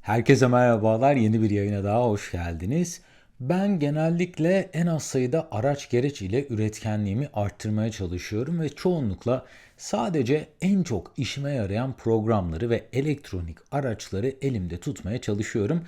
Herkese merhabalar, yeni bir yayına daha hoş geldiniz. Ben genellikle en az sayıda araç gereç ile üretkenliğimi arttırmaya çalışıyorum ve çoğunlukla sadece en çok işime yarayan programları ve elektronik araçları elimde tutmaya çalışıyorum.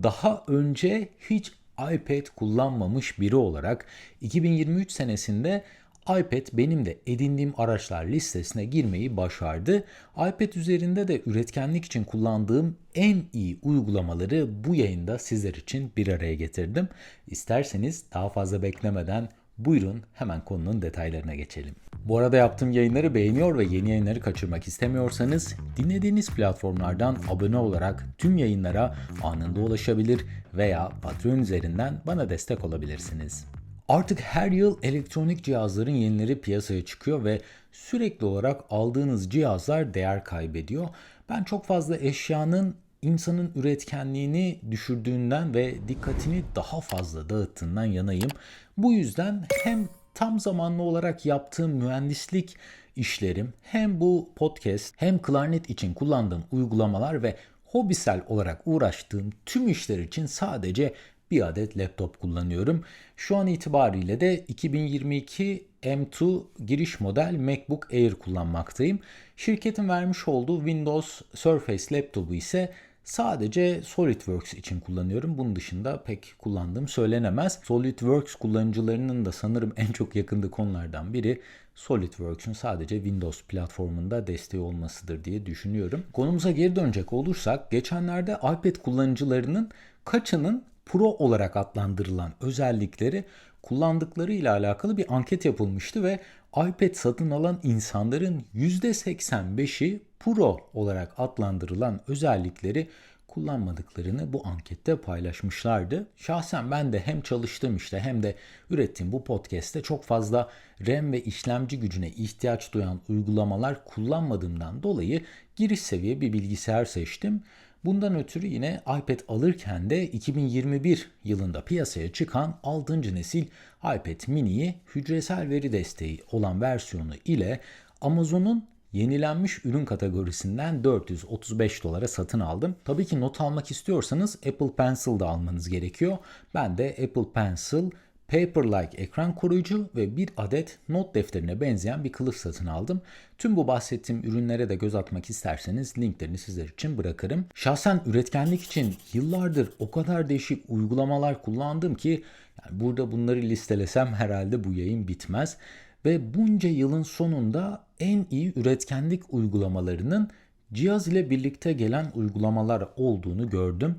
Daha önce hiç iPad kullanmamış biri olarak 2023 senesinde iPad benim de edindiğim araçlar listesine girmeyi başardı. iPad üzerinde de üretkenlik için kullandığım en iyi uygulamaları bu yayında sizler için bir araya getirdim. İsterseniz daha fazla beklemeden buyurun hemen konunun detaylarına geçelim. Bu arada yaptığım yayınları beğeniyor ve yeni yayınları kaçırmak istemiyorsanız dinlediğiniz platformlardan abone olarak tüm yayınlara anında ulaşabilir veya Patreon üzerinden bana destek olabilirsiniz. Artık her yıl elektronik cihazların yenileri piyasaya çıkıyor ve sürekli olarak aldığınız cihazlar değer kaybediyor. Ben çok fazla eşyanın insanın üretkenliğini düşürdüğünden ve dikkatini daha fazla dağıttığından yanayım. Bu yüzden hem tam zamanlı olarak yaptığım mühendislik işlerim, hem bu podcast, hem klarnet için kullandığım uygulamalar ve hobisel olarak uğraştığım tüm işler için sadece bir adet laptop kullanıyorum. Şu an itibariyle de 2022 M2 giriş model MacBook Air kullanmaktayım. Şirketin vermiş olduğu Windows Surface laptopu ise sadece SolidWorks için kullanıyorum. Bunun dışında pek kullandığım söylenemez. SolidWorks kullanıcılarının da sanırım en çok yakındığı konulardan biri SolidWorks'un sadece Windows platformunda desteği olmasıdır diye düşünüyorum. Konumuza geri dönecek olursak geçenlerde iPad kullanıcılarının kaçının Pro olarak adlandırılan özellikleri kullandıkları ile alakalı bir anket yapılmıştı ve iPad satın alan insanların %85'i Pro olarak adlandırılan özellikleri kullanmadıklarını bu ankette paylaşmışlardı. Şahsen ben de hem çalıştığım işte hem de ürettiğim bu podcast'te çok fazla RAM ve işlemci gücüne ihtiyaç duyan uygulamalar kullanmadığımdan dolayı giriş seviye bir bilgisayar seçtim. Bundan ötürü yine iPad alırken de 2021 yılında piyasaya çıkan 6. nesil iPad mini'yi hücresel veri desteği olan versiyonu ile Amazon'un yenilenmiş ürün kategorisinden $435 satın aldım. Tabii ki not almak istiyorsanız Apple Pencil da almanız gerekiyor. Ben de Apple Pencil Paperlike ekran koruyucu ve bir adet not defterine benzeyen bir kılıf satın aldım. Tüm bu bahsettiğim ürünlere de göz atmak isterseniz linklerini sizler için bırakırım. Şahsen üretkenlik için yıllardır o kadar değişik uygulamalar kullandım ki yani burada bunları listelesem herhalde bu yayın bitmez. Ve bunca yılın sonunda en iyi üretkenlik uygulamalarının cihaz ile birlikte gelen uygulamalar olduğunu gördüm.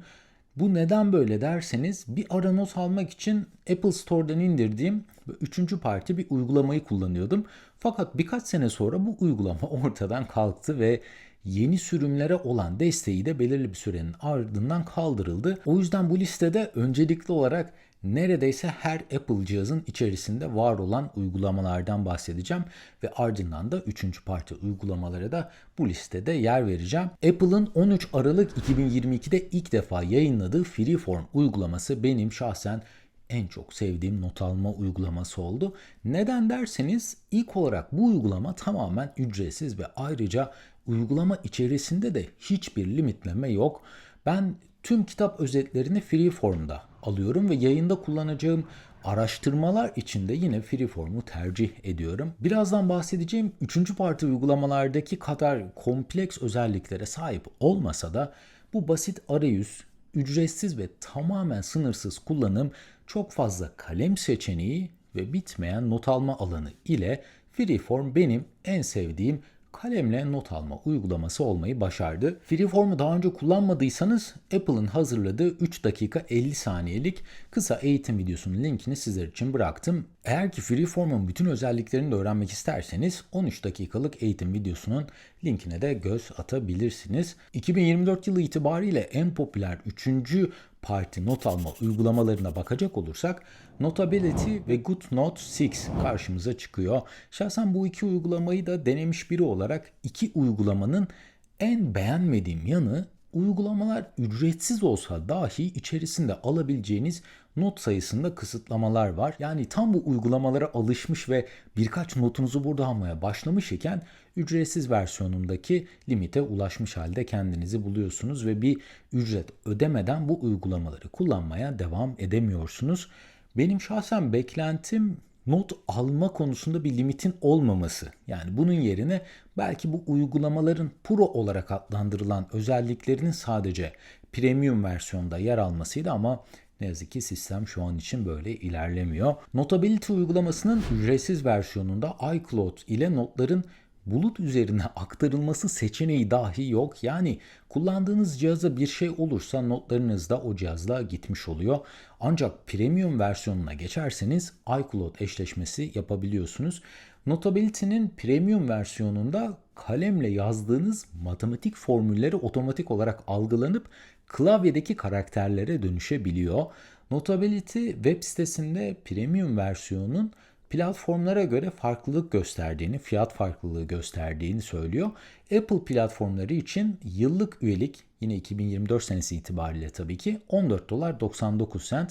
Bu neden böyle derseniz bir ara not almak için Apple Store'dan indirdiğim üçüncü parti bir uygulamayı kullanıyordum. Fakat birkaç sene sonra bu uygulama ortadan kalktı ve yeni sürümlere olan desteği de belirli bir sürenin ardından kaldırıldı. O yüzden bu listede öncelikli olarak neredeyse her Apple cihazın içerisinde var olan uygulamalardan bahsedeceğim ve ardından da üçüncü parti uygulamalara da bu listede yer vereceğim. Apple'ın 13 Aralık 2022'de ilk defa yayınladığı Freeform uygulaması benim şahsen en çok sevdiğim not alma uygulaması oldu. Neden derseniz ilk olarak bu uygulama tamamen ücretsiz ve ayrıca uygulama içerisinde de hiçbir limitleme yok. Ben tüm kitap özetlerini Freeform'da alıyorum ve yayında kullanacağım araştırmalar için de yine Freeform'u tercih ediyorum. Birazdan bahsedeceğim üçüncü parti uygulamalardaki kadar kompleks özelliklere sahip olmasa da bu basit arayüz, ücretsiz ve tamamen sınırsız kullanım, çok fazla kalem seçeneği ve bitmeyen not alma alanı ile Freeform benim en sevdiğim kalemle not alma uygulaması olmayı başardı. Freeform'u daha önce kullanmadıysanız Apple'ın hazırladığı 3 dakika 50 saniyelik kısa eğitim videosunun linkini sizler için bıraktım. Eğer ki Freeform'un bütün özelliklerini de öğrenmek isterseniz 13 dakikalık eğitim videosunun linkine de göz atabilirsiniz. 2024 yılı itibariyle en popüler 3. parti not alma uygulamalarına bakacak olursak Notability ve GoodNote 6 karşımıza çıkıyor. Şahsen bu iki uygulamayı da denemiş biri olarak iki uygulamanın en beğenmediğim yanı Uygulamalar ücretsiz olsa dahi içerisinde alabileceğiniz not sayısında kısıtlamalar var. Yani tam bu uygulamalara alışmış ve birkaç notunuzu burada almaya başlamış iken ücretsiz versiyonundaki limite ulaşmış halde kendinizi buluyorsunuz ve bir ücret ödemeden bu uygulamaları kullanmaya devam edemiyorsunuz. Benim şahsen beklentim not alma konusunda bir limitin olmaması. Yani bunun yerine belki bu uygulamaların Pro olarak adlandırılan özelliklerinin sadece premium versiyonda yer almasıydı ama ne yazık ki sistem şu an için böyle ilerlemiyor. Notability uygulamasının ücretsiz versiyonunda iCloud ile notların bulut üzerine aktarılması seçeneği dahi yok. Yani kullandığınız cihaza bir şey olursa notlarınız da o cihazla gitmiş oluyor. Ancak premium versiyonuna geçerseniz iCloud eşleşmesi yapabiliyorsunuz. Notability'nin premium versiyonunda kalemle yazdığınız matematik formülleri otomatik olarak algılanıp klavyedeki karakterlere dönüşebiliyor. Notability web sitesinde premium versiyonun platformlara göre farklılık gösterdiğini, fiyat farklılığı gösterdiğini söylüyor. Apple platformları için yıllık üyelik yine 2024 senesi itibariyle tabii ki $14.99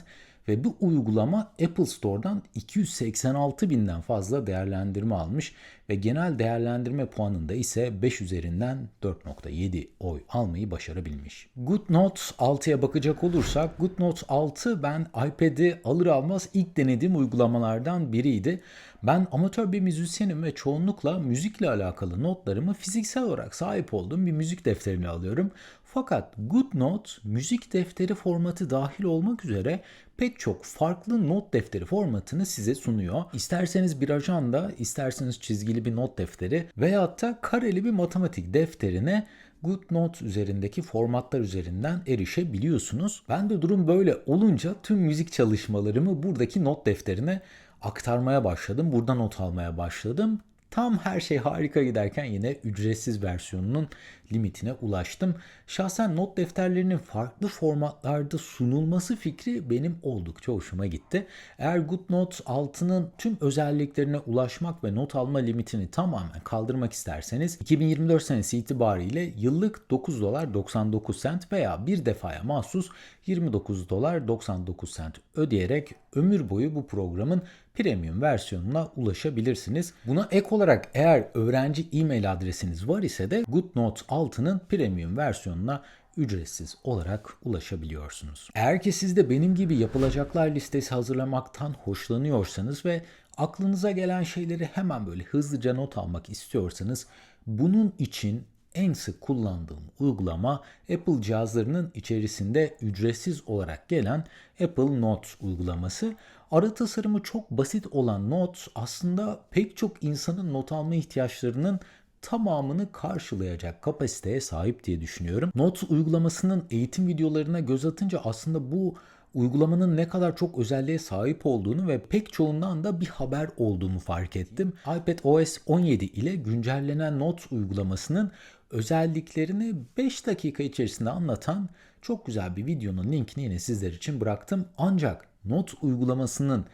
ve bu uygulama Apple Store'dan 286 binden fazla değerlendirme almış ve genel değerlendirme puanında ise 5 üzerinden 4.7 oy almayı başarabilmiş. GoodNotes 6'ya bakacak olursak GoodNotes 6 ben iPad'i alır almaz ilk denediğim uygulamalardan biriydi. Ben amatör bir müzisyenim ve çoğunlukla müzikle alakalı notlarımı fiziksel olarak sahip olduğum bir müzik defterine alıyorum. Fakat GoodNotes müzik defteri formatı dahil olmak üzere pek çok farklı not defteri formatını size sunuyor. İsterseniz bir ajanda, isterseniz çizgili bir not defteri veyahut da kareli bir matematik defterine GoodNotes üzerindeki formatlar üzerinden erişebiliyorsunuz. Ben de durum böyle olunca tüm müzik çalışmalarımı buradaki not defterine aktarmaya başladım. Burada not almaya başladım. Tam her şey harika giderken yine ücretsiz versiyonunun limitine ulaştım. Şahsen not defterlerinin farklı formatlarda sunulması fikri benim oldukça hoşuma gitti. Eğer GoodNotes 6'nın tüm özelliklerine ulaşmak ve not alma limitini tamamen kaldırmak isterseniz 2024 senesi itibariyle yıllık $9.99 veya bir defaya mahsus $29.99 ödeyerek ömür boyu bu programın premium versiyonuna ulaşabilirsiniz. Buna ek olarak eğer öğrenci e-mail adresiniz var ise de GoodNotes 6'nın premium versiyonuna ücretsiz olarak ulaşabiliyorsunuz. Eğer ki siz de benim gibi yapılacaklar listesi hazırlamaktan hoşlanıyorsanız ve aklınıza gelen şeyleri hemen böyle hızlıca not almak istiyorsanız bunun için en sık kullandığım uygulama Apple cihazlarının içerisinde ücretsiz olarak gelen Apple Notes uygulaması. Ara tasarımı çok basit olan Notes aslında pek çok insanın not alma ihtiyaçlarının tamamını karşılayacak kapasiteye sahip diye düşünüyorum. Notes uygulamasının eğitim videolarına göz atınca aslında bu uygulamanın ne kadar çok özelliğe sahip olduğunu ve pek çoğundan da bir haber olduğunu fark ettim. iPadOS 17 ile güncellenen Notes uygulamasının özelliklerini 5 dakika içerisinde anlatan çok güzel bir videonun linkini yine sizler için bıraktım. Ancak Notes uygulamasının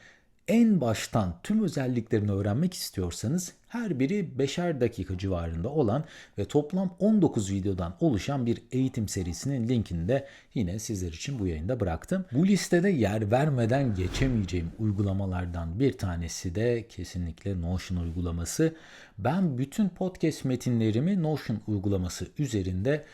en baştan tüm özelliklerini öğrenmek istiyorsanız her biri 5'er dakika civarında olan ve toplam 19 videodan oluşan bir eğitim serisinin linkini de yine sizler için bu yayında bıraktım. Bu listede yer vermeden geçemeyeceğim uygulamalardan bir tanesi de kesinlikle Notion uygulaması. Ben bütün podcast metinlerimi Notion uygulaması üzerinde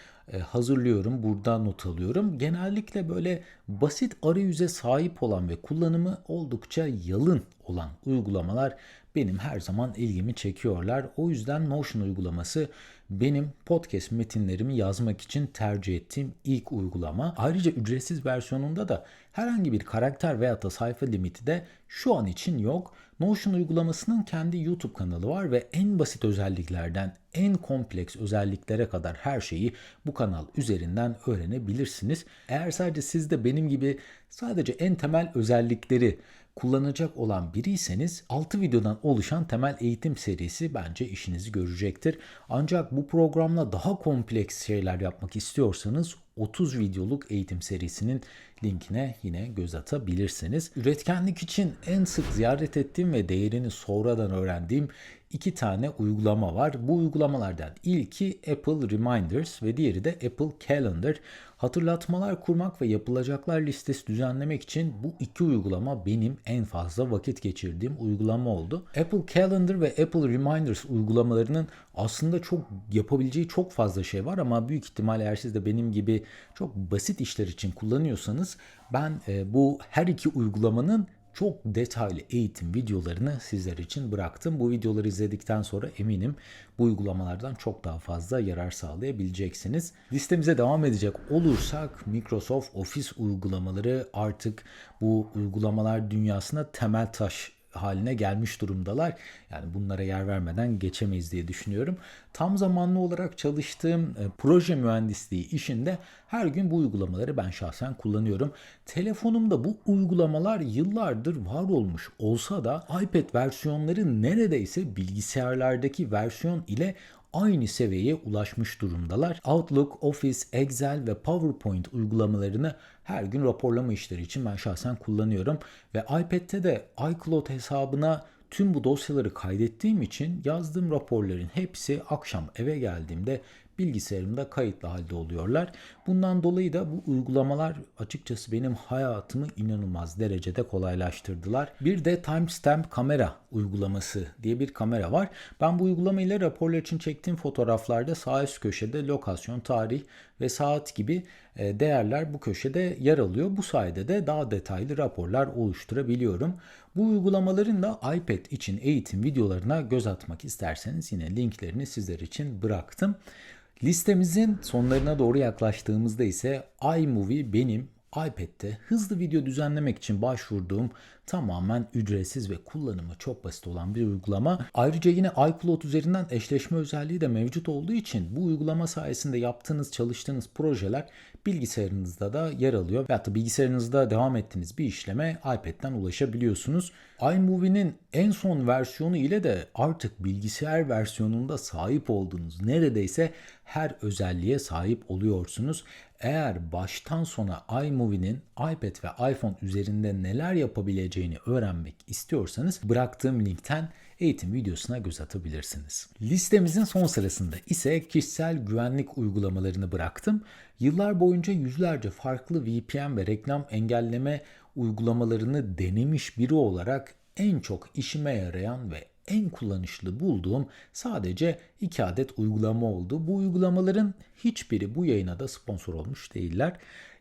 hazırlıyorum, burada not alıyorum. Genellikle böyle basit arayüze sahip olan ve kullanımı oldukça yalın olan uygulamalar benim her zaman ilgimi çekiyorlar. O yüzden Notion uygulaması benim podcast metinlerimi yazmak için tercih ettiğim ilk uygulama. Ayrıca ücretsiz versiyonunda da herhangi bir karakter veya da sayfa limiti de şu an için yok. Notion uygulamasının kendi YouTube kanalı var ve en basit özelliklerden en kompleks özelliklere kadar her şeyi bu kanal üzerinden öğrenebilirsiniz. Eğer sadece siz de benim gibi sadece en temel özellikleri kullanacak olan biriyseniz 6 videodan oluşan temel eğitim serisi bence işinizi görecektir. Ancak bu programla daha kompleks şeyler yapmak istiyorsanız 30 videoluk eğitim serisinin linkine yine göz atabilirsiniz. Üretkenlik için en sık ziyaret ettiğim ve değerini sonradan öğrendiğim iki tane uygulama var. Bu uygulamalardan ilki Apple Reminders ve diğeri de Apple Calendar. Hatırlatmalar kurmak ve yapılacaklar listesi düzenlemek için bu iki uygulama benim en fazla vakit geçirdiğim uygulama oldu. Apple Calendar ve Apple Reminders uygulamalarının aslında çok yapabileceği çok fazla şey var ama büyük ihtimal eğer siz de benim gibi çok basit işler için kullanıyorsanız ben bu her iki uygulamanın çok detaylı eğitim videolarını sizler için bıraktım. Bu videoları izledikten sonra eminim bu uygulamalardan çok daha fazla yarar sağlayabileceksiniz. Listemize devam edecek olursak Microsoft Office uygulamaları artık bu uygulamalar dünyasına temel taş haline gelmiş durumdalar. Yani bunlara yer vermeden geçemeyiz diye düşünüyorum. Tam zamanlı olarak çalıştığım proje mühendisliği işinde her gün bu uygulamaları ben şahsen kullanıyorum. Telefonumda bu uygulamalar yıllardır var olmuş olsa da iPad versiyonları neredeyse bilgisayarlardaki versiyon ile aynı seviyeye ulaşmış durumdalar. Outlook, Office, Excel ve PowerPoint uygulamalarını her gün raporlama işleri için ben şahsen kullanıyorum. Ve iPad'te de iCloud hesabına tüm bu dosyaları kaydettiğim için yazdığım raporların hepsi akşam eve geldiğimde bilgisayarımda kayıtlı halde oluyorlar. Bundan dolayı da bu uygulamalar açıkçası benim hayatımı inanılmaz derecede kolaylaştırdılar. Bir de Timestamp kamera uygulaması diye bir kamera var. Ben bu uygulamayla raporlar için çektiğim fotoğraflarda sağ üst köşede lokasyon, tarih ve saat gibi değerler bu köşede yer alıyor. Bu sayede de daha detaylı raporlar oluşturabiliyorum. Bu uygulamaların da iPad için eğitim videolarına göz atmak isterseniz yine linklerini sizler için bıraktım. Listemizin sonlarına doğru yaklaştığımızda ise iMovie benim iPad'te hızlı video düzenlemek için başvurduğum tamamen ücretsiz ve kullanımı çok basit olan bir uygulama. Ayrıca yine iCloud üzerinden eşleşme özelliği de mevcut olduğu için bu uygulama sayesinde yaptığınız, çalıştığınız projeler bilgisayarınızda da yer alıyor. Veyahut da bilgisayarınızda devam ettiğiniz bir işleme iPad'den ulaşabiliyorsunuz. iMovie'nin en son versiyonu ile de artık bilgisayar versiyonunda sahip olduğunuz neredeyse her özelliğe sahip oluyorsunuz. Eğer baştan sona iMovie'nin iPad ve iPhone üzerinde neler yapabileceğini öğrenmek istiyorsanız bıraktığım linkten eğitim videosuna göz atabilirsiniz. Listemizin son sırasında ise kişisel güvenlik uygulamalarını bıraktım. Yıllar boyunca yüzlerce farklı VPN ve reklam engelleme uygulamalarını denemiş biri olarak en çok işime yarayan ve en kullanışlı bulduğum sadece 2 adet uygulama oldu. Bu uygulamaların hiçbiri bu yayına da sponsor olmuş değiller.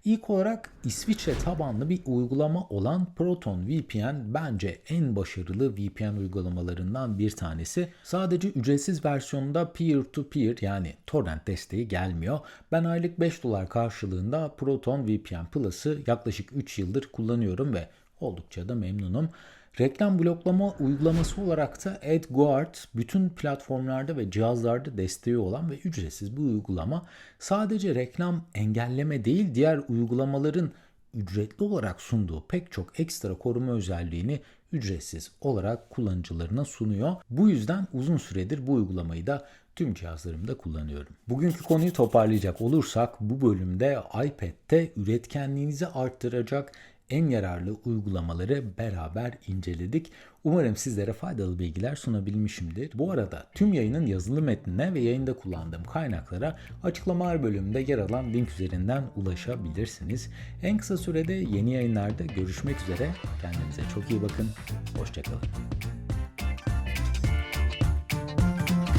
İlk olarak İsviçre tabanlı bir uygulama olan Proton VPN bence en başarılı VPN uygulamalarından bir tanesi. Sadece ücretsiz versiyonunda peer-to-peer yani torrent desteği gelmiyor. Ben aylık $5 karşılığında Proton VPN Plus'ı yaklaşık 3 yıldır kullanıyorum ve oldukça da memnunum. Reklam bloklama uygulaması olarak da AdGuard bütün platformlarda ve cihazlarda desteği olan ve ücretsiz bu uygulama sadece reklam engelleme değil diğer uygulamaların ücretli olarak sunduğu pek çok ekstra koruma özelliğini ücretsiz olarak kullanıcılarına sunuyor. Bu yüzden uzun süredir bu uygulamayı da tüm cihazlarımda kullanıyorum. Bugünkü konuyu toparlayacak olursak bu bölümde iPad'te üretkenliğinizi arttıracak en yararlı uygulamaları beraber inceledik. Umarım sizlere faydalı bilgiler sunabilmişimdir. Bu arada tüm yayının yazılı metnine ve yayında kullandığım kaynaklara açıklamalar bölümünde yer alan link üzerinden ulaşabilirsiniz. En kısa sürede yeni yayınlarda görüşmek üzere. Kendinize çok iyi bakın. Hoşça kalın.